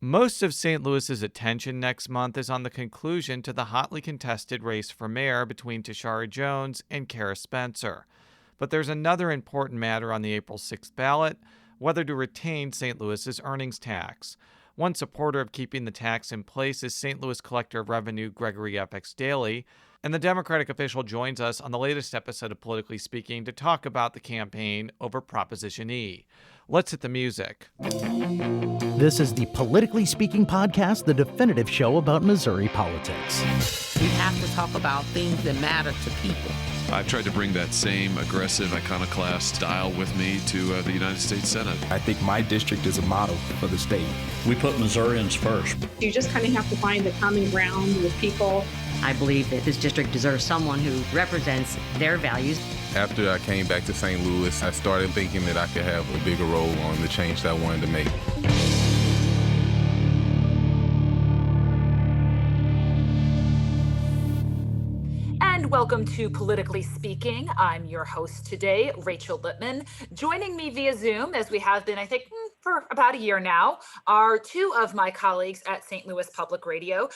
Most of St. Louis's attention next month is on the conclusion to the hotly contested race for mayor between Tashara Jones and Kara Spencer. But there's another important matter on the April 6th ballot: whether to retain St. Louis's earnings tax. One supporter of keeping the tax in place is St. Louis Collector of Revenue Gregory F.X. Daly, and the Democratic official joins us on the latest episode of Politically Speaking to talk about the campaign over Proposition E. Let's hit the music. This is the Politically Speaking podcast, the definitive show about Missouri politics. We have to talk about things that matter to people. I've tried to bring that same aggressive iconoclast style with me to the United States Senate. I think my district is a model for the state. We put Missourians first. You just kind of have to find the common ground with people. I believe that this district deserves someone who represents their values. After I came back to St. Louis, I started thinking that I could have a bigger role on the change that I wanted to make. Welcome to Politically Speaking. I'm your host today, Rachel Lippmann. Joining me via Zoom, as we have been, I think, for about a year now, are two of my colleagues at St. Louis Public Radio,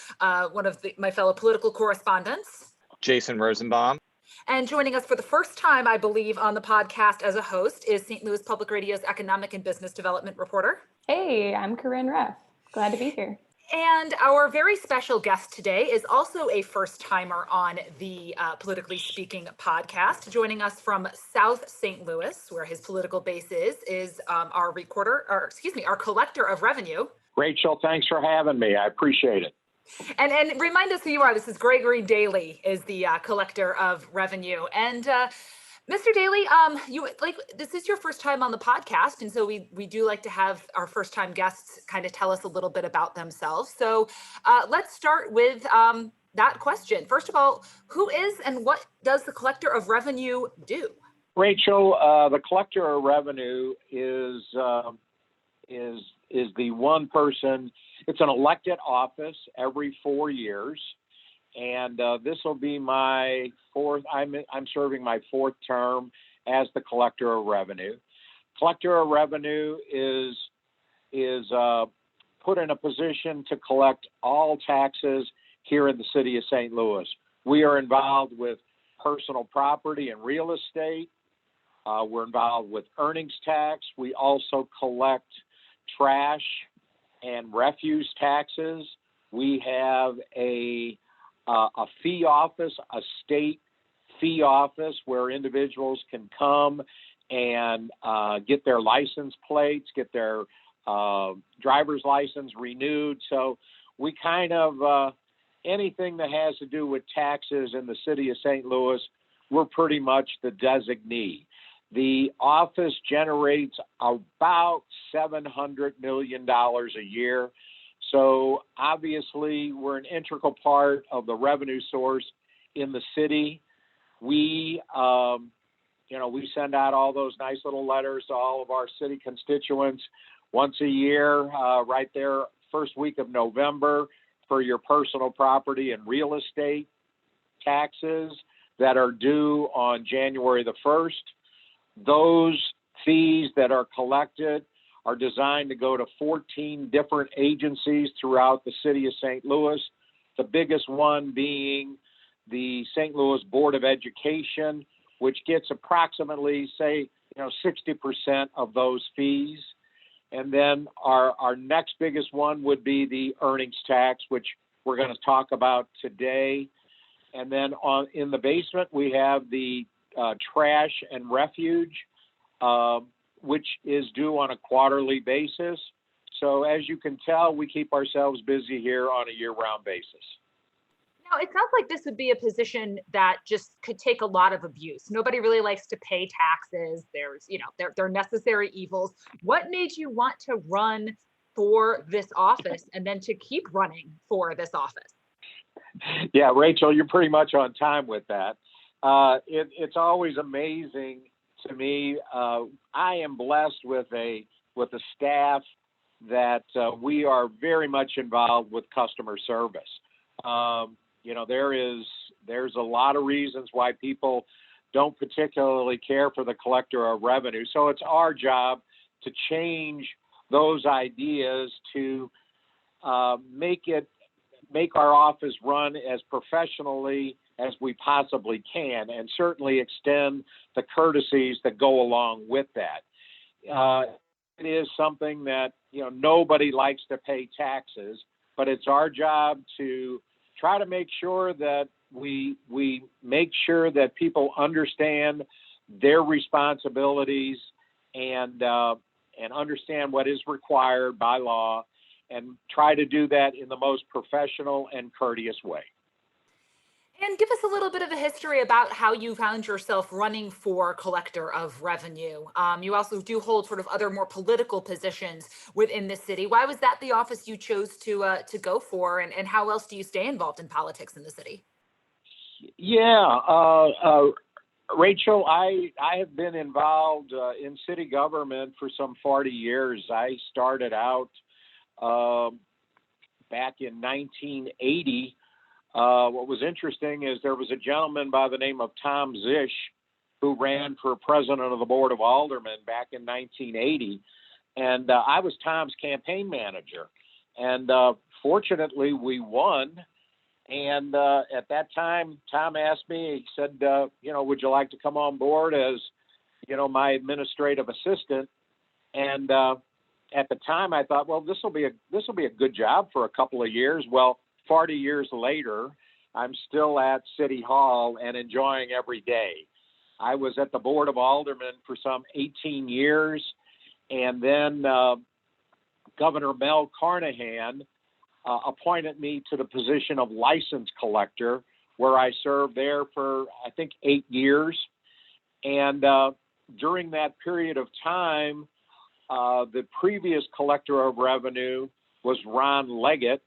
one of my fellow political correspondents, Jason Rosenbaum. And joining us for the first time, I believe, on the podcast as a host is St. Louis Public Radio's economic and business development reporter. Hey, I'm Corrine Ruff. Glad to be here. And our very special guest today is also a first-timer on the Politically Speaking podcast. Joining us from South St. Louis, where his political base is our collector of revenue. Rachel, thanks for having me. I appreciate it. And remind us who you are. This is Gregory Daly, is the collector of revenue. And Mr. Daly, this is your first time on the podcast, and so we do like to have our first-time guests kind of tell us a little bit about themselves. So let's start with that question. First of all, who is and what does the collector of revenue do? Rachel, the collector of revenue is the one person. It's an elected office every 4 years. And this will be my fourth. I'm serving my fourth term as the collector of revenue. Collector of revenue is put in a position to collect all taxes here in the city of St. Louis. We are involved with personal property and real estate. We're involved with earnings tax. We also collect trash and refuse taxes. We have a fee office, a state fee office where individuals can come and get their license plates, get their driver's license renewed. So we kind of, anything that has to do with taxes in the city of St. Louis, we're pretty much the designee. The office generates about $700 million a year. So obviously, we're an integral part of the revenue source in the city. We send out all those nice little letters to all of our city constituents once a year, right there, first week of November, for your personal property and real estate taxes that are due on January the 1st. Those fees that are collected are designed to go to 14 different agencies throughout the city of St. Louis, the biggest one being the St. Louis Board of Education, which gets approximately, 60% of those fees. And then our next biggest one would be the earnings tax, which we're going to talk about today. And then in the basement, we have the trash and refuge, which is due on a quarterly basis. So as you can tell, we keep ourselves busy here on a year-round basis. Now, it sounds like this would be a position that just could take a lot of abuse. Nobody really likes to pay taxes. There's, they're necessary evils. What made you want to run for this office and then to keep running for this office? Yeah, Rachel, you're pretty much on time with that. It's always amazing to me. I am blessed with a staff that we are very much involved with customer service. There's a lot of reasons why people don't particularly care for the collector of revenue. So it's our job to change those ideas to make our office run as professionally as we possibly can, and certainly extend the courtesies that go along with that. It is something that, nobody likes to pay taxes, but it's our job to try to make sure that we make sure that people understand their responsibilities and understand what is required by law, and try to do that in the most professional and courteous way. And give us a little bit of a history about how you found yourself running for collector of revenue. You also do hold sort of other more political positions within the city. Why was that the office you chose to go for, and how else do you stay involved in politics in the city? Yeah, Rachel, I have been involved in city government for some 40 years. I started out back in 1980. What was interesting is there was a gentleman by the name of Tom Zish who ran for president of the Board of Aldermen back in 1980. And I was Tom's campaign manager. And fortunately, we won. And at that time, Tom asked me, he said, would you like to come on board as, my administrative assistant? And at the time, I thought, well, this will be a good job for a couple of years. Well, 40 years later, I'm still at City Hall and enjoying every day. I was at the Board of Aldermen for some 18 years, and then Governor Mel Carnahan appointed me to the position of license collector, where I served there for, I think, 8 years. And during that period of time, the previous collector of revenue was Ron Leggett,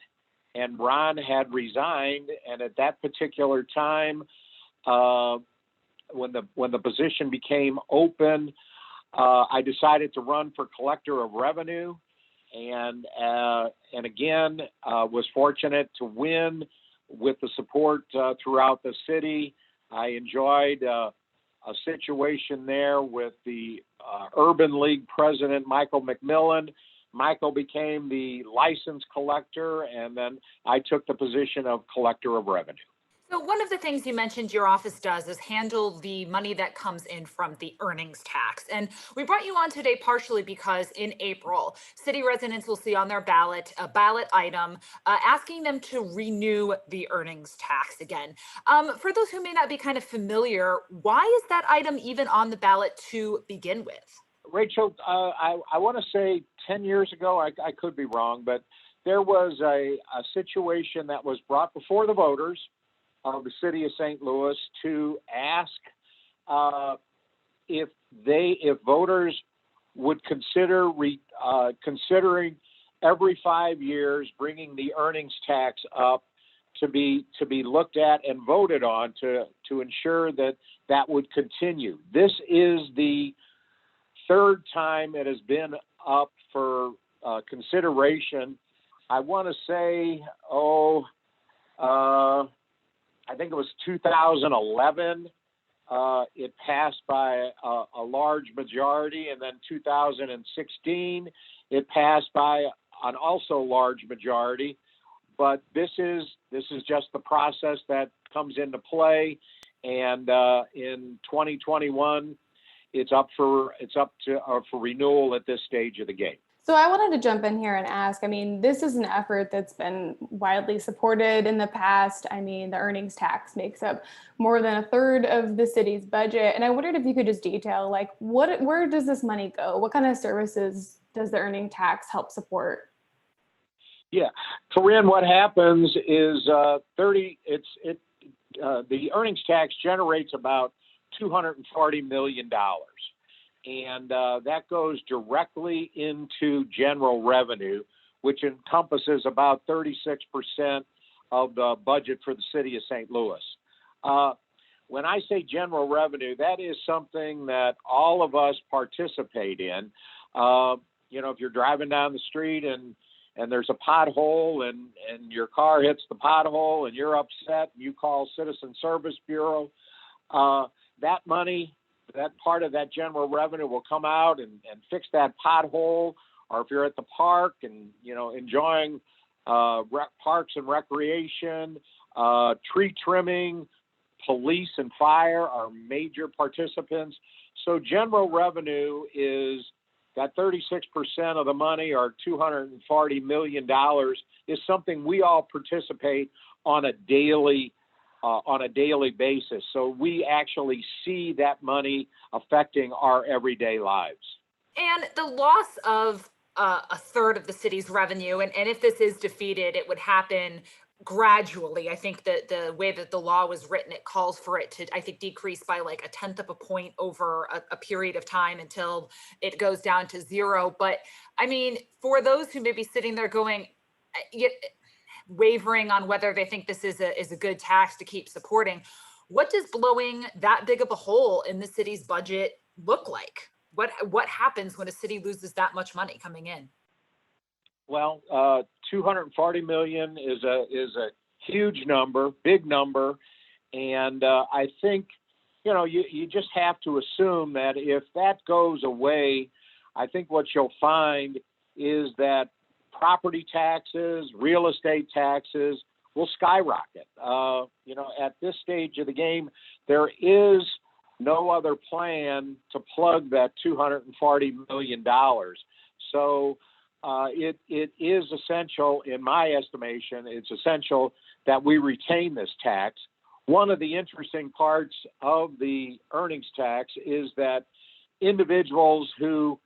and Ron had resigned. And at that particular time, when the position became open, I decided to run for collector of revenue, and again was fortunate to win with the support throughout the city. I enjoyed a situation there with the Urban League president, Michael McMillan. Michael became the license collector, and then I took the position of collector of revenue. So one of the things you mentioned your office does is handle the money that comes in from the earnings tax. And we brought you on today partially because in April, city residents will see on their ballot a ballot item asking them to renew the earnings tax again. For those who may not be kind of familiar, why is that item even on the ballot to begin with? Rachel, I want to say 10 years ago, I could be wrong, but there was a situation that was brought before the voters of the city of St. Louis to ask if voters would consider considering every 5 years bringing the earnings tax up to be looked at and voted on to ensure that would continue. This is the third time it has been up for consideration. I want to say, I think it was 2011. It passed by a large majority, and then 2016 it passed by an also large majority. But this is just the process that comes into play, and in 2021, it's up for renewal at this stage of the game. So I wanted to jump in here and ask, this is an effort that's been widely supported in the past. The earnings tax makes up more than a third of the city's budget. And I wondered if you could just detail, where does this money go? What kind of services does the earning tax help support? Yeah, Corrine, what happens is the earnings tax generates about $240 million. And that goes directly into general revenue, which encompasses about 36% of the budget for the city of St. Louis. When I say general revenue, that is something that all of us participate in. If you're driving down the street and there's a pothole and your car hits the pothole and you're upset, you call Citizen Service Bureau, that money, that part of that general revenue will come out and fix that pothole. Or if you're at the park and, enjoying parks and recreation, tree trimming, police and fire are major participants. So general revenue is that 36% of the money, or $240 million, is something we all participate on a daily basis. So we actually see that money affecting our everyday lives. And the loss of a third of the city's revenue, and if this is defeated, it would happen gradually. I think that the way that the law was written, it calls for it to, I think, decrease by like 1/10 of a point over a period of time until it goes down to zero. But I mean, for those who may be sitting there going, wavering on whether they think this is a good tax to keep supporting, what does blowing that big of a hole in the city's budget look like? What happens when a city loses that much money coming in? Well, $240 million is a huge number, big number, and I think you just have to assume that if that goes away, I think what you'll find is that property taxes, real estate taxes will skyrocket. At this stage of the game, there is no other plan to plug that $240 million. So it is essential, in my estimation, it's essential that we retain this tax. One of the interesting parts of the earnings tax is that individuals who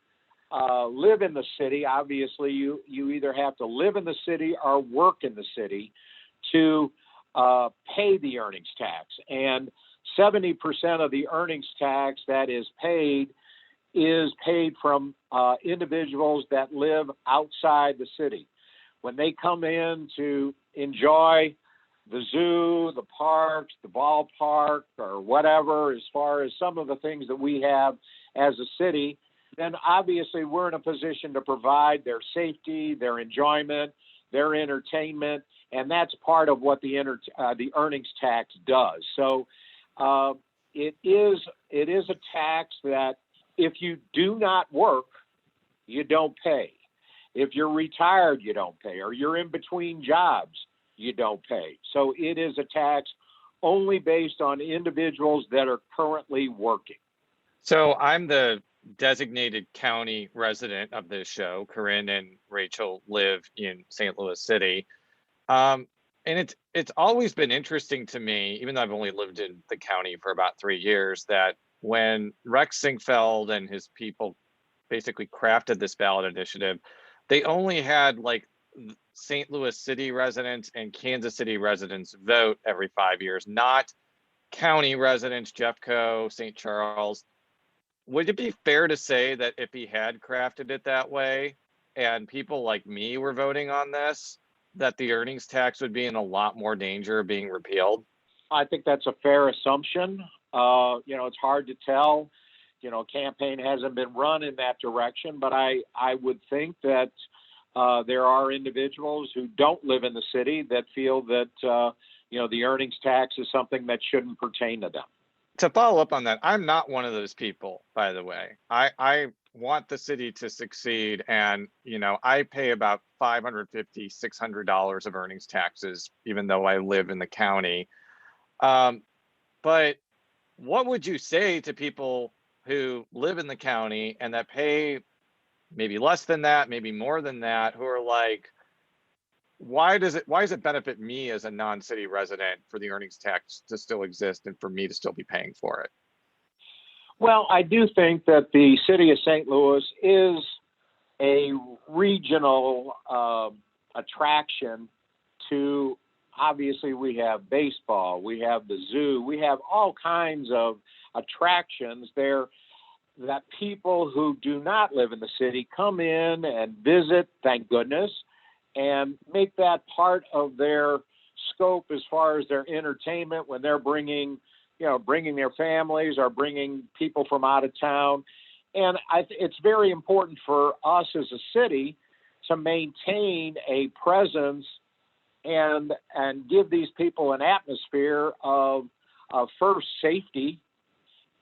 live in the city, obviously you either have to live in the city or work in the city to pay the earnings tax. And 70% of the earnings tax that is paid from individuals that live outside the city. When they come in to enjoy the zoo, the parks, the ballpark, or whatever, as far as some of the things that we have as a city, then obviously we're in a position to provide their safety, their enjoyment, their entertainment, and that's part of what the earnings tax does. So it is a tax that if you do not work, you don't pay. If you're retired, you don't pay, or you're in between jobs, you don't pay. So it is a tax only based on individuals that are currently working. So I'm the designated county resident of this show. Corrine and Rachel live in St. Louis City. And it's always been interesting to me, even though I've only lived in the county for about 3 years, that when Rex Sinquefield and his people basically crafted this ballot initiative, they only had like St. Louis City residents and Kansas City residents vote every 5 years, not county residents, Jeffco, St. Charles. Would it be fair to say that if he had crafted it that way and people like me were voting on this, that the earnings tax would be in a lot more danger of being repealed? I think that's a fair assumption. It's hard to tell. Campaign hasn't been run in that direction, but I would think that there are individuals who don't live in the city that feel that, the earnings tax is something that shouldn't pertain to them. To follow up on that, I'm not one of those people, by the way. I want the city to succeed, and I pay about $550, $600 of earnings taxes, even though I live in the county. But what would you say to people who live in the county and that pay maybe less than that, maybe more than that, who are like, why does it benefit me as a non-city resident for the earnings tax to still exist and for me to still be paying for it? Well, I do think that the city of St. Louis is a regional attraction to, obviously we have baseball, we have the zoo, we have all kinds of attractions there that people who do not live in the city come in and visit, thank goodness, and make that part of their scope as far as their entertainment when they're bringing their families or bringing people from out of town. And it's very important for us as a city to maintain a presence and give these people an atmosphere of first safety,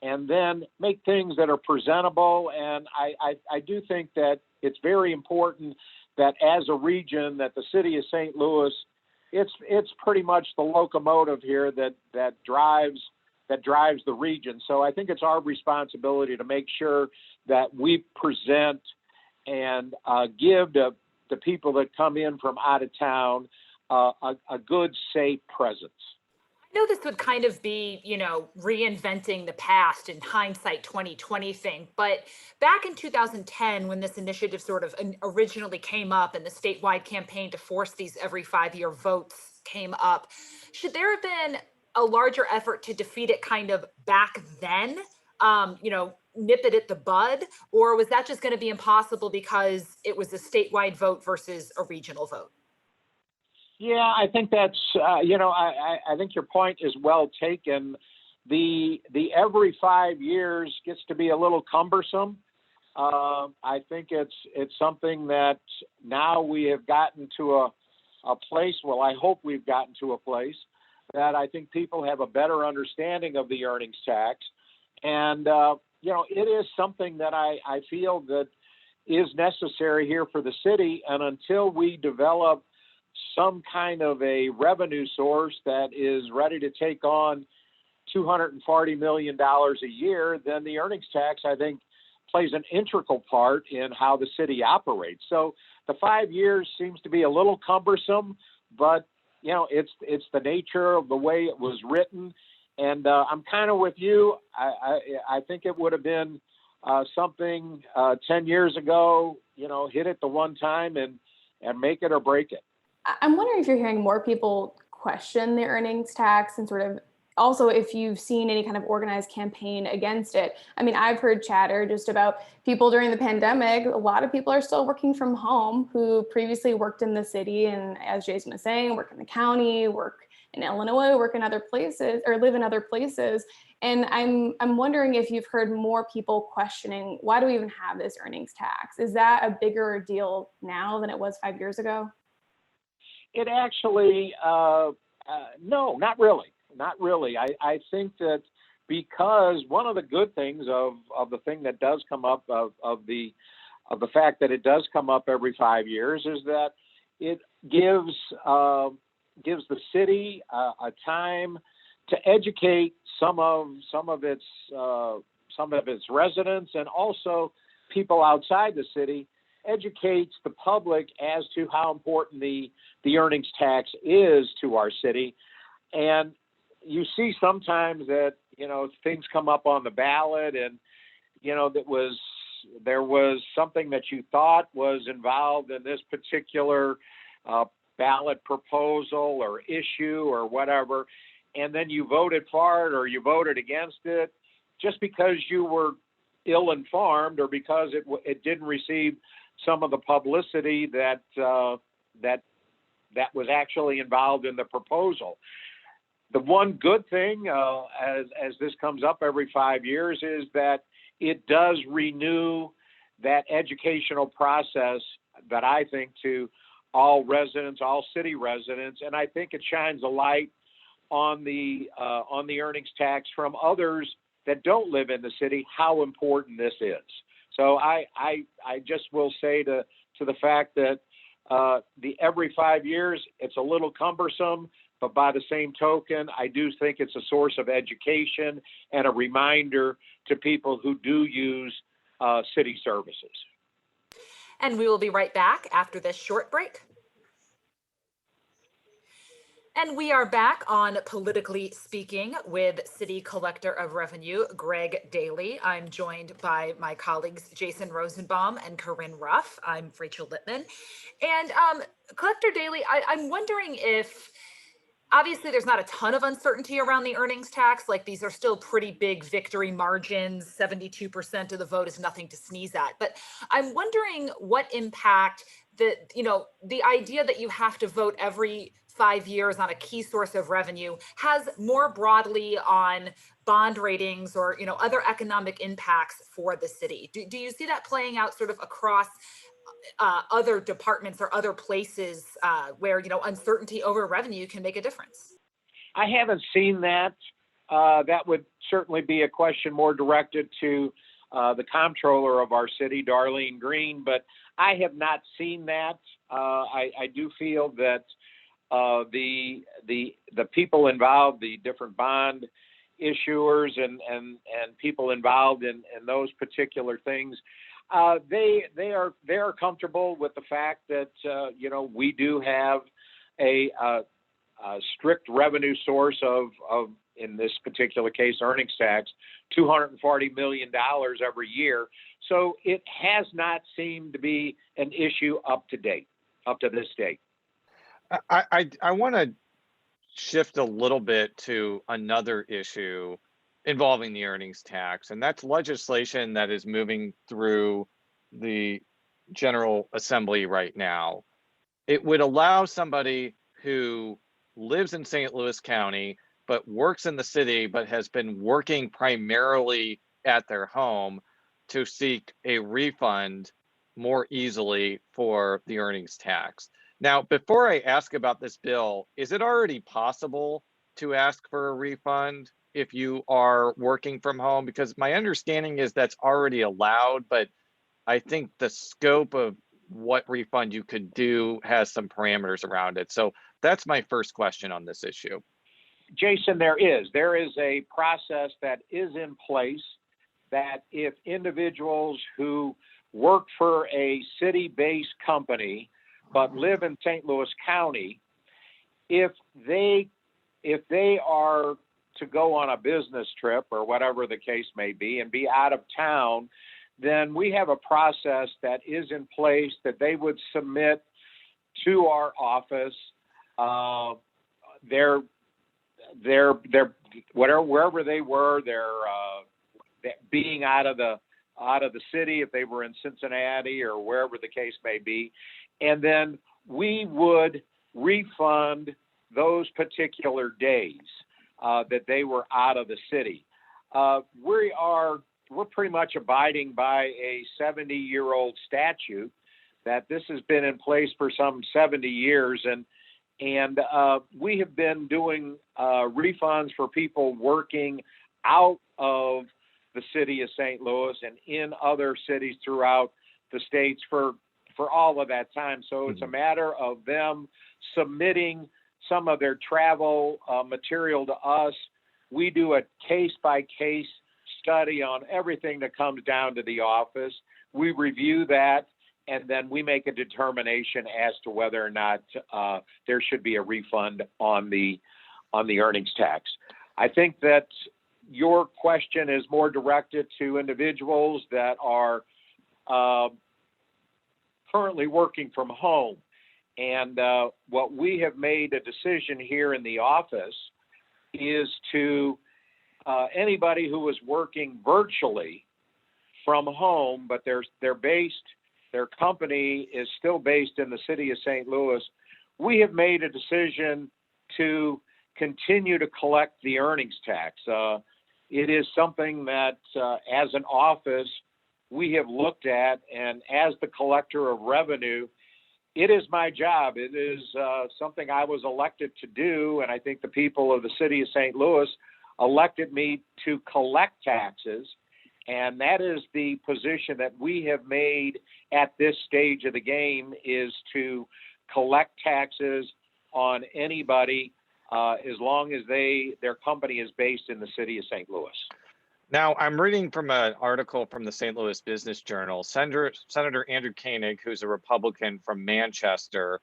and then make things that are presentable. And I do think that it's very important that as a region, that the city of St. Louis, it's pretty much the locomotive here that drives the region. So I think it's our responsibility to make sure that we present and give the people that come in from out of town a good, safe presence. I know this would kind of be, reinventing the past in hindsight 2020 thing, but back in 2010, when this initiative sort of originally came up and the statewide campaign to force these every 5-year votes came up, should there have been a larger effort to defeat it kind of back then, nip it at the bud, or was that just going to be impossible because it was a statewide vote versus a regional vote? Yeah, I think that's, I think your point is well taken. The every 5 years gets to be a little cumbersome. I think it's something that now we have gotten to a place, well, I hope we've gotten to a place that I think people have a better understanding of the earnings tax. And, it is something that I feel that is necessary here for the city. And until we develop some kind of a revenue source that is ready to take on $240 million a year, then the earnings tax, I think, plays an integral part in how the city operates. So the 5 years seems to be a little cumbersome, but, it's the nature of the way it was written. And I'm kind of with you. I think it would have been something 10 years ago, hit it the one time and make it or break it. I'm wondering if you're hearing more people question the earnings tax and sort of also if you've seen any kind of organized campaign against it. I mean, I've heard chatter just about people during the pandemic. A lot of people are still working from home who previously worked in the city and, as Jason was saying, work in the county, work in Illinois, work in other places, or live in other places. And I'm wondering if you've heard more people questioning, why do we even have this earnings tax? Is that a bigger deal now than it was 5 years ago? It actually, no, not really. Not really. I think that because one of the good things of the thing that does come up of the fact that it does come up every 5 years is that it gives the city a time to educate some of its residents and also people outside the city, educates the public as to how important the earnings tax is to our city. And you see sometimes that, things come up on the ballot and, there was something that you thought was involved in this particular ballot proposal or issue or whatever, and then you voted for it or you voted against it just because you were ill-informed or because it didn't receive some of the publicity that was actually involved in the proposal. The one good thing, as this comes up every 5 years, is that it does renew that educational process that I think to all residents, all city residents, and I think it shines a light on the earnings tax from others that don't live in the city, how important this is. So I just will say to the fact that the every 5 years, it's a little cumbersome, but by the same token, I do think it's a source of education and a reminder to people who do use city services. And we will be right back after this short break. And we are back on Politically Speaking with City Collector of Revenue, Greg Daly. I'm joined by my colleagues, Jason Rosenbaum and Corrine Ruff. I'm Rachel Lippmann. And Collector Daly, I'm wondering if, obviously there's not a ton of uncertainty around the earnings tax. Like, these are still pretty big victory margins. 72% of the vote is nothing to sneeze at. But I'm wondering what impact the idea that you have to vote every 5 years on a key source of revenue has more broadly on bond ratings or, other economic impacts for the city. Do you see that playing out sort of across other departments or other places where, uncertainty over revenue can make a difference? I haven't seen that. That would certainly be a question more directed to the comptroller of our city, Darlene Green, but I have not seen that. I do feel that the people involved, the different bond issuers and people involved in those particular things, they are comfortable with the fact that we do have a strict revenue source of in this particular case earnings tax, $240 million every year. So it has not seemed to be an issue up to this date. I want to shift a little bit to another issue involving the earnings tax, and that's legislation that is moving through the General Assembly right now. It would allow somebody who lives in St. Louis County but works in the city but has been working primarily at their home to seek a refund more easily for the earnings tax. Now, before I ask about this bill, is it already possible to ask for a refund if you are working from home? Because my understanding is that's already allowed, but I think the scope of what refund you could do has some parameters around it. So that's my first question on this issue. Jason, there is a process that is in place that if individuals who work for a city-based company but live in St. Louis County, if they are to go on a business trip or whatever the case may be and be out of town, then we have a process that is in place that they would submit to our office their whatever, wherever they were, their being out of the city, if they were in Cincinnati or wherever the case may be, and then we would refund those particular days that they were out of the city. We're pretty much abiding by a 70-year-old statute that this has been in place for some 70 years, and we have been doing refunds for people working out of the city of St. Louis and in other cities throughout the states for all of that time. So it's a matter of them submitting some of their travel material to us. We do a case-by-case study on everything that comes down to the office. We review that, and then we make a determination as to whether or not there should be a refund on the earnings tax. I think that your question is more directed to individuals that are currently working from home. And what we have made a decision here in the office is to anybody who is working virtually from home, but their company is still based in the city of St. Louis, we have made a decision to continue to collect the earnings tax. It is something that as an office we have looked at, and as the collector of revenue, it is my job. It is something I was elected to do, and I think the people of the city of St. Louis elected me to collect taxes, and that is the position that we have made at this stage of the game, is to collect taxes on anybody as long as their company is based in the city of St. Louis. Now, I'm reading from an article from the St. Louis Business Journal. Senator Andrew Koenig, who's a Republican from Manchester,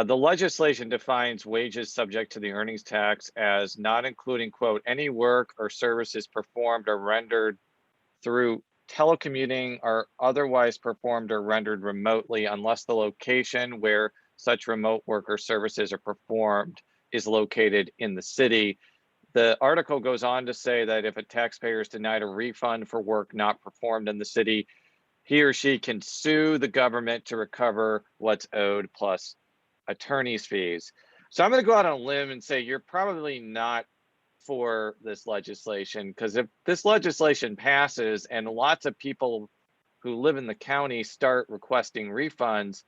the legislation defines wages subject to the earnings tax as not including, quote, any work or services performed or rendered through telecommuting or otherwise performed or rendered remotely, unless the location where such remote work or services are performed is located in the city. The article goes on to say that if a taxpayer is denied a refund for work not performed in the city, he or she can sue the government to recover what's owed plus attorney's fees. So I'm going to go out on a limb and say you're probably not for this legislation, because if this legislation passes and lots of people who live in the county start requesting refunds,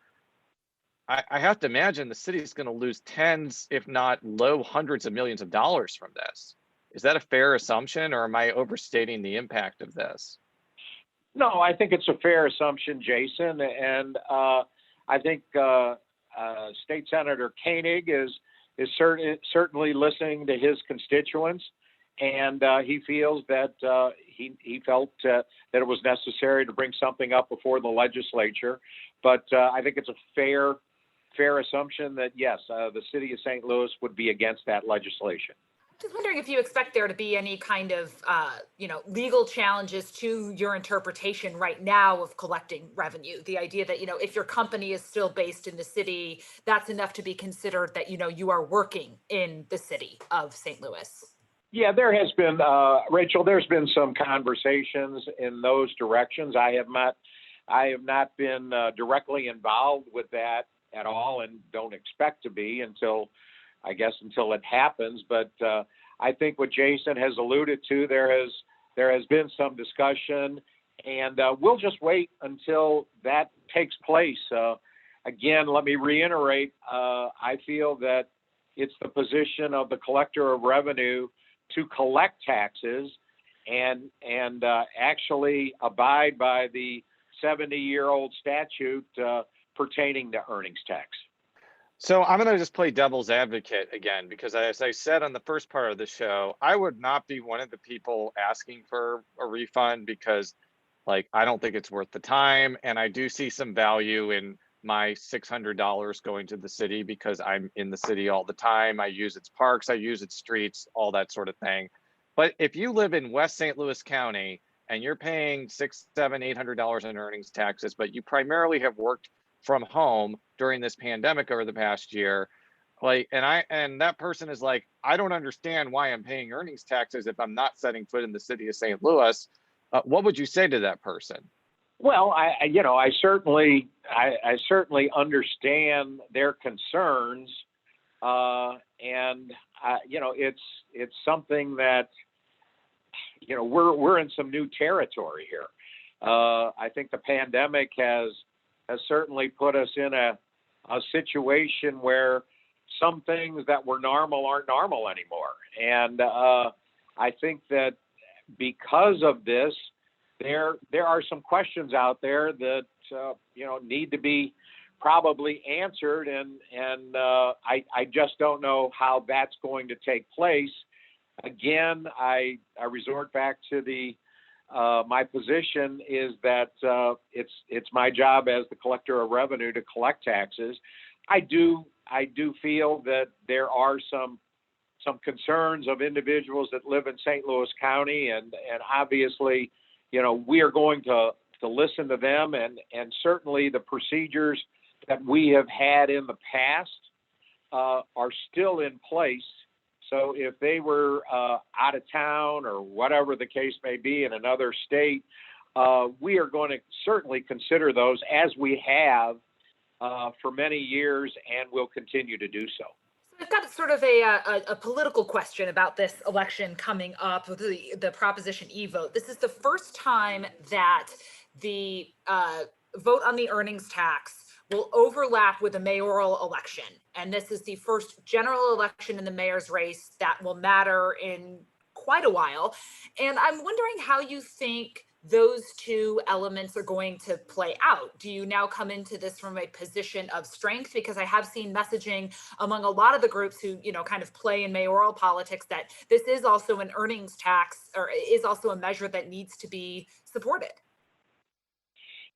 I have to imagine the city is going to lose tens, if not low hundreds of millions of dollars from this. Is that a fair assumption, or am I overstating the impact of this? No, I think it's a fair assumption, Jason, and I think State Senator Koenig is certainly listening to his constituents, and he feels that he felt that it was necessary to bring something up before the legislature. But I think it's a fair assumption that yes, the city of St. Louis would be against that legislation. Just wondering if you expect there to be any kind of, legal challenges to your interpretation right now of collecting revenue. The idea that, if your company is still based in the city, that's enough to be considered that, you are working in the city of St. Louis. Yeah, there has been, Rachel, there's been some conversations in those directions. I have not been directly involved with that at all and don't expect to be until it happens. But I think what Jason has alluded to, there has been some discussion, and we'll just wait until that takes place. Again, let me reiterate, I feel that it's the position of the collector of revenue to collect taxes and actually abide by the 70-year-old statute pertaining to earnings tax. So I'm going to just play devil's advocate again, because as I said on the first part of the show, I would not be one of the people asking for a refund because, I don't think it's worth the time. And I do see some value in my $600 going to the city because I'm in the city all the time. I use its parks, I use its streets, all that sort of thing. But if you live in West St. Louis County and you're paying $600, $700, $800 in earnings taxes, but you primarily have worked from home during this pandemic over the past year, and that person is like, I don't understand why I'm paying earnings taxes if I'm not setting foot in the city of St. Louis. What would you say to that person? Well, I certainly understand their concerns, and it's something that we're in some new territory here. I think the pandemic has certainly put us in a situation where some things that were normal aren't normal anymore. And I think that because of this, there are some questions out there that, need to be probably answered. And I just don't know how that's going to take place. Again, I resort back to my position is that it's my job as the collector of revenue to collect taxes. I do feel that there are some concerns of individuals that live in St. Louis County, and obviously, we are going to listen to them, and certainly the procedures that we have had in the past are still in place. So if they were out of town or whatever the case may be in another state, we are going to certainly consider those, as we have for many years, and will continue to do so. I've got sort of a political question about this election coming up, the Proposition E vote. This is the first time that the vote on the earnings tax will overlap with a mayoral election. And this is the first general election in the mayor's race that will matter in quite a while. And I'm wondering how you think those two elements are going to play out. Do you now come into this from a position of strength? Because I have seen messaging among a lot of the groups who, kind of play in mayoral politics that this is also an earnings tax, or is also a measure that needs to be supported.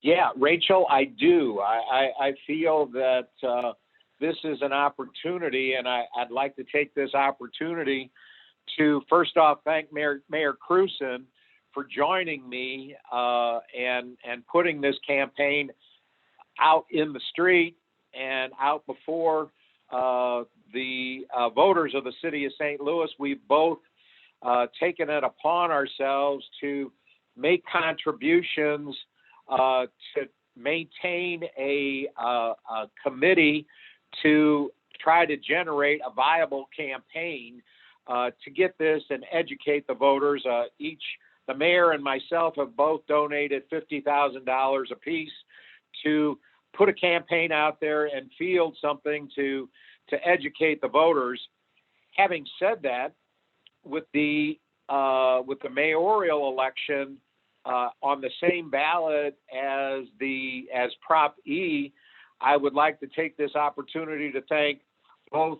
Yeah, Rachel, I do. I feel that this is an opportunity, and I'd like to take this opportunity to first off thank Mayor Cruzen for joining me and putting this campaign out in the street and out before the voters of the city of St. Louis. We've both taken it upon ourselves to make contributions to maintain a committee to try to generate a viable campaign to get this and educate the voters. The mayor and myself have both donated $50,000 apiece to put a campaign out there and field something to educate the voters. Having said that, with the mayoral election, on the same ballot as Prop E, I would like to take this opportunity to thank both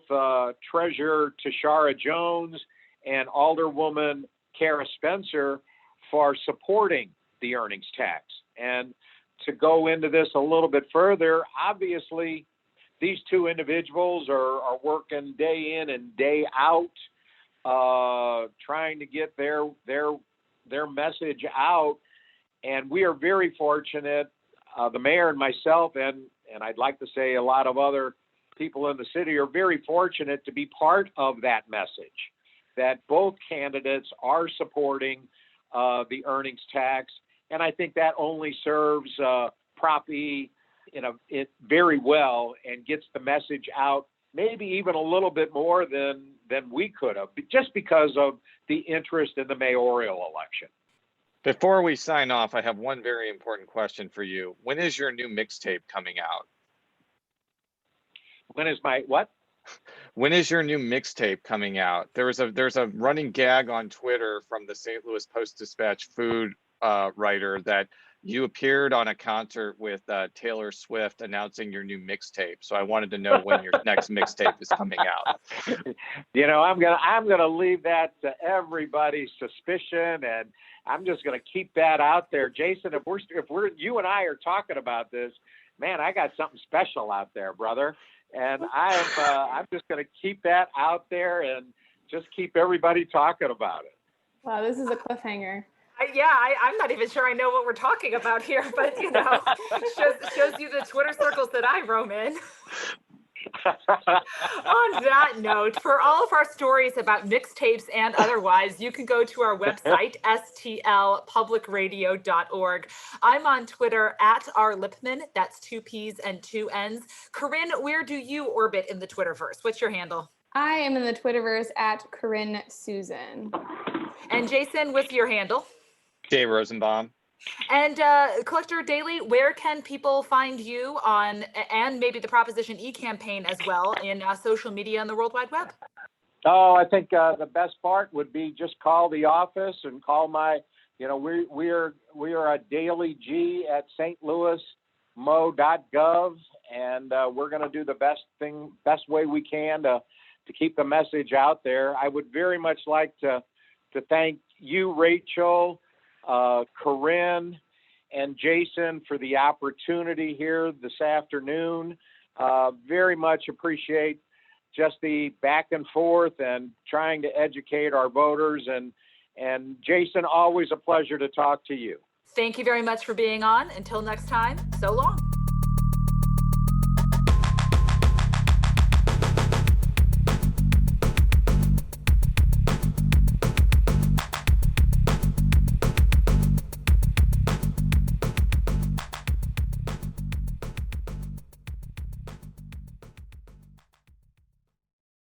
Treasurer Tashara Jones and Alderwoman Kara Spencer for supporting the earnings tax. And to go into this a little bit further, obviously, these two individuals are working day in and day out, trying to get their message out. And we are very fortunate, the mayor and myself, and I'd like to say a lot of other people in the city are very fortunate to be part of that message, that both candidates are supporting the earnings tax. And I think that only serves Prop E it very well and gets the message out maybe even a little bit more than we could have, just because of the interest in the mayoral election. Before we sign off, I have one very important question for you. When is your new mixtape coming out? When is my what? When is your new mixtape coming out? There's a running gag on Twitter from the St. Louis Post-Dispatch food writer that you appeared on a concert with Taylor Swift announcing your new mixtape. So I wanted to know when your next mixtape is coming out. I'm gonna leave that to everybody's suspicion, and I'm just gonna keep that out there. Jason, if you and I are talking about this, man, I got something special out there, brother. And I'm just gonna keep that out there and just keep everybody talking about it. Wow, this is a cliffhanger. I'm not even sure I know what we're talking about here, but shows you the Twitter circles that I roam in. On that note, for all of our stories about mixtapes and otherwise, you can go to our website, stlpublicradio.org. I'm on Twitter @rlippmann. That's 2 P's and 2 N's. Corrine, where do you orbit in the Twitterverse? What's your handle? I am in the Twitterverse @Corrine Susan. And Jason, what's your handle? Jay Rosenbaum. And Collector Daly, where can people find you on, and maybe the Proposition E campaign as well, in social media and the World Wide Web? Oh, I think the best part would be just call the office and call my, we are at Daly G at stlouismo.gov, and we're going to do the best way we can to keep the message out there. I would very much like to thank you, Rachel, Corrine, and Jason for the opportunity here this afternoon. Very much appreciate just the back and forth and trying to educate our voters. And Jason, always a pleasure to talk to you. Thank you very much for being on. Until next time, so long.